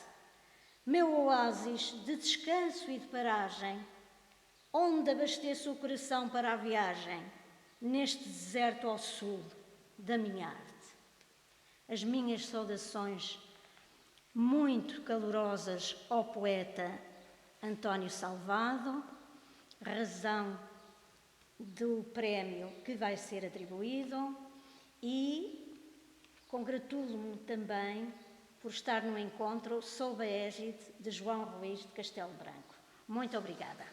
meu oásis de descanso e de paragem, onde abasteço o coração para a viagem, neste deserto ao sul da minha arte. As minhas saudações muito calorosas ao poeta António Salvado, razão do prémio que vai ser atribuído, e congratulo-me também por estar no encontro sob a égide de João Ruiz de Castelo Branco. Muito obrigada.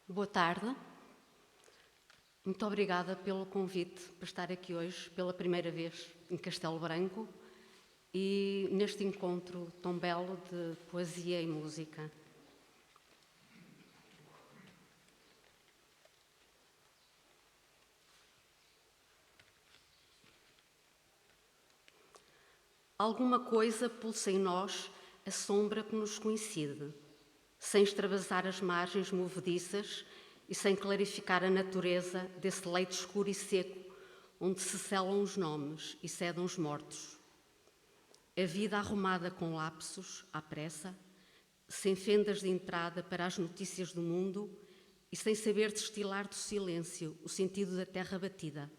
Boa tarde. Muito obrigada pelo convite para estar aqui hoje pela primeira vez em Castelo Branco e neste encontro tão belo de poesia e música. Alguma coisa pulsa em nós a sombra que nos coincide, sem extravasar as margens movediças e sem clarificar a natureza desse leito escuro e seco onde se selam os nomes e cedam os mortos. A vida arrumada com lapsos, à pressa, sem fendas de entrada para as notícias do mundo e sem saber destilar do silêncio o sentido da terra batida.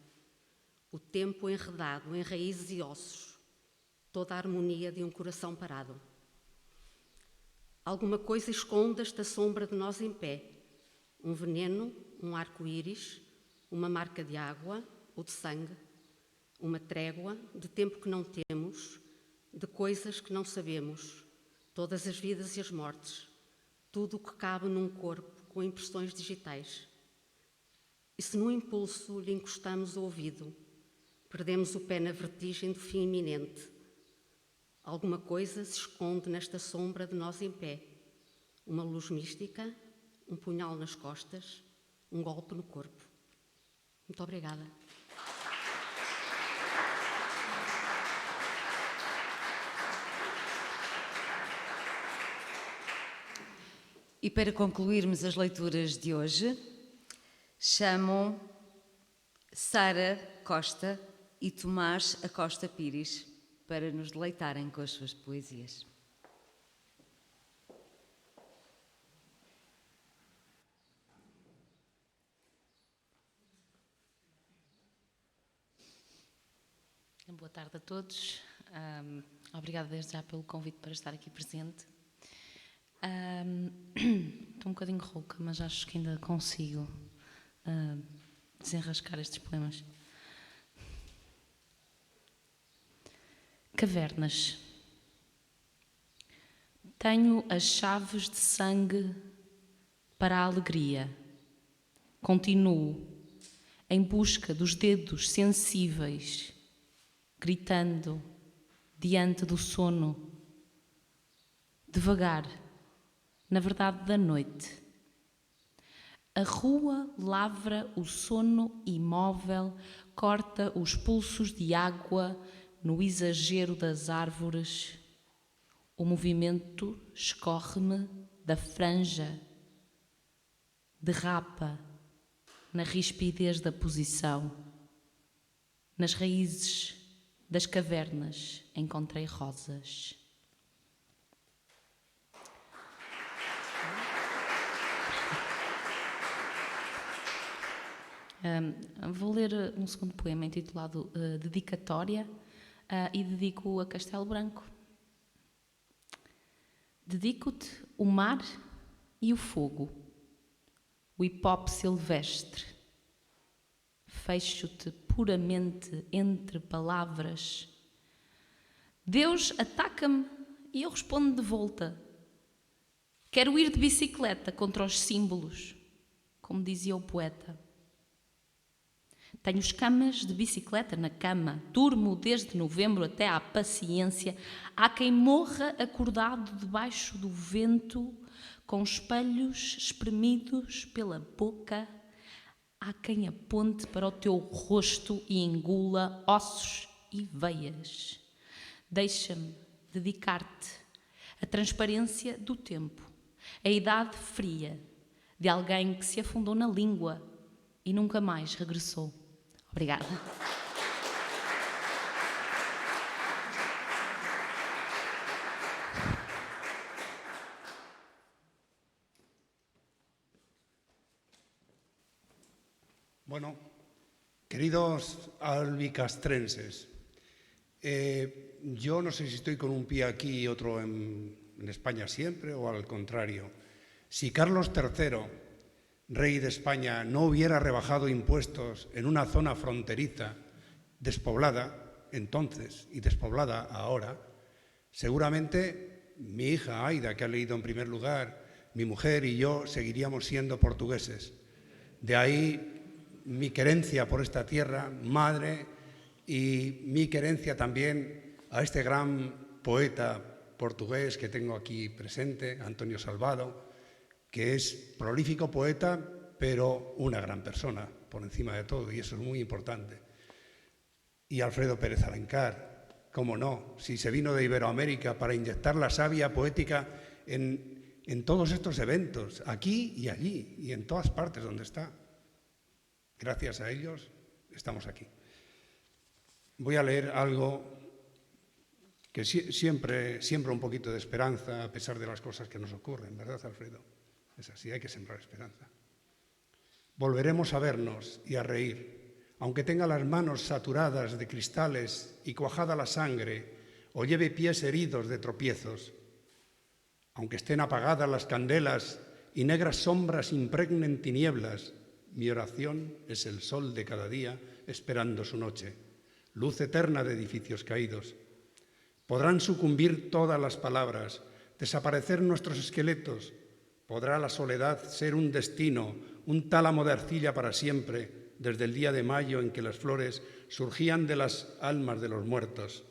O tempo enredado em raízes e ossos, toda a harmonia de um coração parado. Alguma coisa esconde esta sombra de nós em pé. Um veneno, um arco-íris, uma marca de água ou de sangue, uma trégua de tempo que não temos, de coisas que não sabemos, todas as vidas e as mortes, tudo o que cabe num corpo com impressões digitais. E se no impulso lhe encostamos o ouvido, perdemos o pé na vertigem do fim iminente. Alguma coisa se esconde nesta sombra de nós em pé. Uma luz mística, um punhal nas costas, um golpe no corpo. Muito obrigada. E para concluirmos as leituras de hoje, chamo Sara Costa e Tomás Acosta Pires para nos deleitarem com as suas poesias. Boa tarde a todos. Obrigada desde já pelo convite para estar aqui presente. Estou um bocadinho rouca, mas acho que ainda consigo desenrascar estes poemas. Cavernas. Tenho as chaves de sangue para a alegria. Continuo em busca dos dedos sensíveis, gritando diante do sono. Devagar, na verdade da noite. A rua lavra o sono imóvel, corta os pulsos de água no exagero das árvores. O movimento escorre-me da franja, derrapa na rispidez da posição. Nas raízes das cavernas encontrei rosas. Vou ler um segundo poema intitulado Dedicatória e dedico a Castelo Branco. Dedico-te o mar e o fogo, o hip-hop silvestre. Fecho-te puramente entre palavras. Deus ataca-me e eu respondo de volta. Quero ir de bicicleta contra os símbolos, como dizia o poeta. Tenho escamas de bicicleta na cama, durmo desde novembro até à paciência. Há quem morra acordado debaixo do vento, com espelhos espremidos pela boca. Há quem aponte para o teu rosto e engula ossos e veias. Deixa-me dedicar-te a transparência do tempo, a idade fria de alguém que se afundou na língua e nunca mais regressou. Obrigada. Bueno, queridos albicastrenses, yo no sé si estoy con un pie aquí y otro en España siempre o al contrario. Si Carlos III, rey de España, no hubiera rebajado impuestos en una zona fronteriza despoblada entonces y despoblada ahora, seguramente mi hija Aida, que ha leído en primer lugar, mi mujer y yo seguiríamos siendo portugueses. De ahí mi querencia por esta tierra, madre, y mi querencia también a este gran poeta portugués que tengo aquí presente, Antonio Salvado, que es prolífico poeta, pero una gran persona, por encima de todo, y eso es muy importante. Y Alfredo Pérez Alencar, cómo no, si se vino de Iberoamérica para inyectar la savia poética en todos estos eventos, aquí y allí, y en todas partes donde está. Gracias a ellos estamos aquí. Voy a leer algo que siempre un poquito de esperanza a pesar de las cosas que nos ocurren, ¿verdad, Alfredo? Es así, hay que sembrar esperanza. Volveremos a vernos y a reír, aunque tenga las manos saturadas de cristales y cuajada la sangre, o lleve pies heridos de tropiezos, aunque estén apagadas las candelas y negras sombras impregnen tinieblas. Mi oración es el sol de cada día esperando su noche, luz eterna de edificios caídos. Podrán sucumbir todas las palabras, desaparecer nuestros esqueletos. Podrá la soledad ser un destino, un tálamo de arcilla para siempre, desde el día de mayo en que las flores surgían de las almas de los muertos.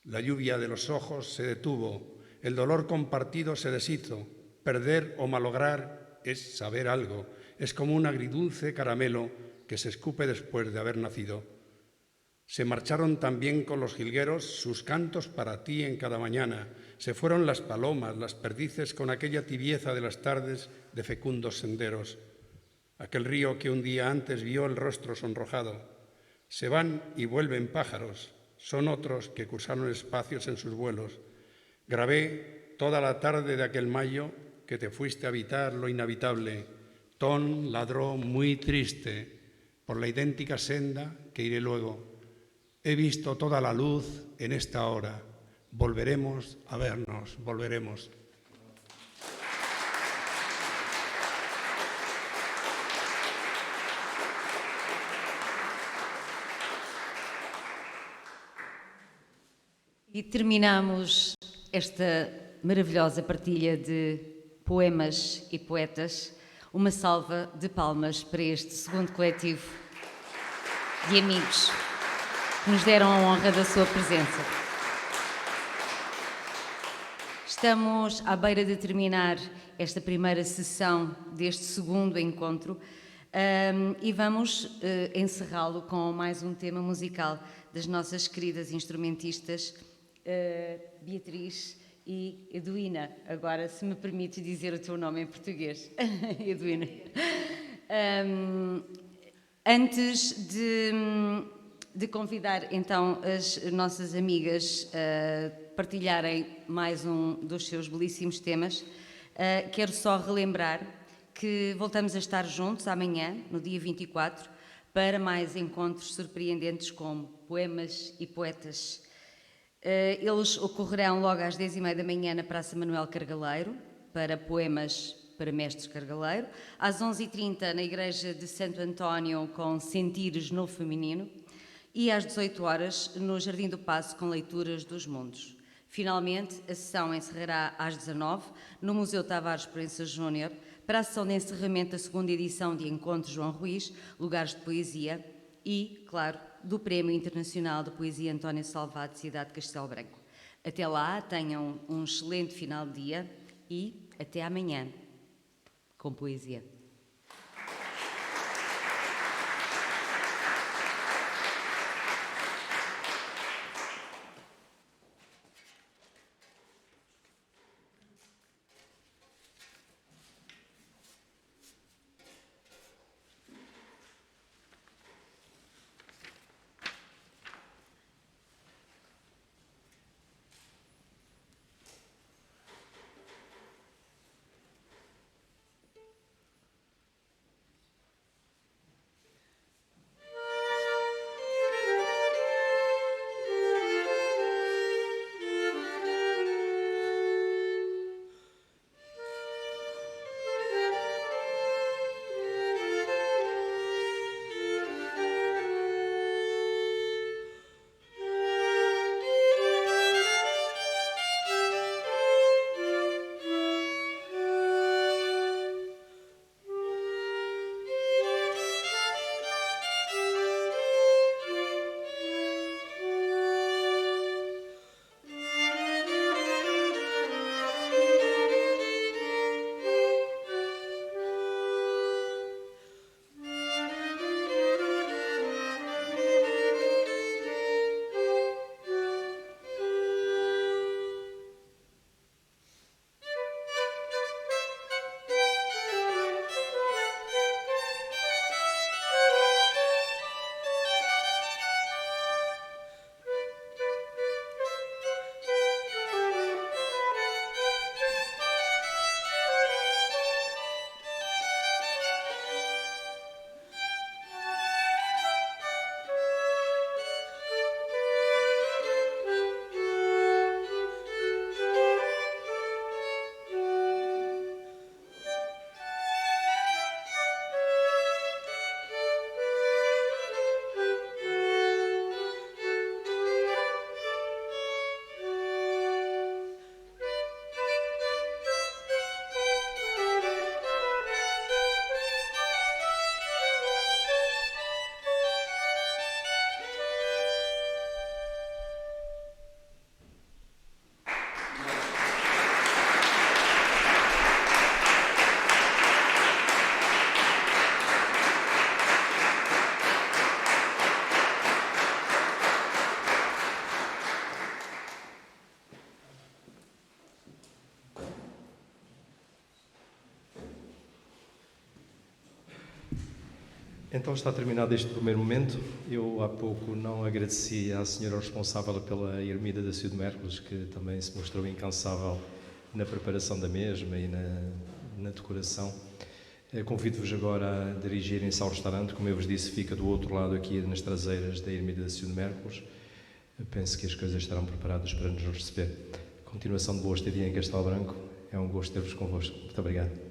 La lluvia de los ojos se detuvo, el dolor compartido se deshizo. Perder o malograr es saber algo. Es como un agridulce caramelo que se escupe después de haber nacido. Se marcharon también con los jilgueros sus cantos para ti en cada mañana. Se fueron las palomas, las perdices con aquella tibieza de las tardes de fecundos senderos. Aquel río que un día antes vio el rostro sonrojado. Se van y vuelven pájaros. Son otros que cursaron espacios en sus vuelos. Grabé toda la tarde de aquel mayo que te fuiste a habitar lo inhabitable. Ton ladró muy triste por la idéntica senda que iré luego. He visto toda la luz en esta hora. Volveremos a vernos, volveremos. E terminamos esta maravilhosa partilha de poemas e poetas. Uma salva de palmas para este segundo coletivo de amigos que nos deram a honra da sua presença. Estamos à beira de terminar esta primeira sessão deste segundo encontro e vamos encerrá-lo com mais um tema musical das nossas queridas instrumentistas Beatriz e Edwina. Agora, se me permite dizer o teu nome em português. Edwina. Antes de convidar então as nossas amigas a partilharem mais um dos seus belíssimos temas, quero só relembrar que voltamos a estar juntos amanhã, no dia 24, para mais encontros surpreendentes como Poemas e Poetas. Eles ocorrerão logo às 10h30 da manhã na Praça Manuel Cargaleiro, para Poemas para Mestres Cargaleiro, às 11h30 na Igreja de Santo António com Sentires no Feminino e às 18h no Jardim do Paço com Leituras dos Mundos. Finalmente, a sessão encerrará às 19h no Museu Tavares Proença Júnior para a sessão de encerramento da segunda edição de Encontro João Ruiz, Lugares de Poesia e, claro, do Prémio Internacional de Poesia António Salvado, Cidade de Castelo Branco. Até lá, tenham um excelente final de dia e até amanhã, com poesia. Então está terminado este primeiro momento. Eu há pouco não agradeci à senhora responsável pela Ermida da Ciúde de Mércoles, que também se mostrou incansável na preparação da mesma e na decoração. Convido-vos agora a dirigirem-se ao restaurante, como eu vos disse, fica do outro lado aqui nas traseiras da Ermida da Ciúde de Mércoles. Penso que as coisas estarão preparadas para nos receber. Continuação de boa estadia em Castelo Branco. É um gosto ter-vos convosco. Muito obrigado.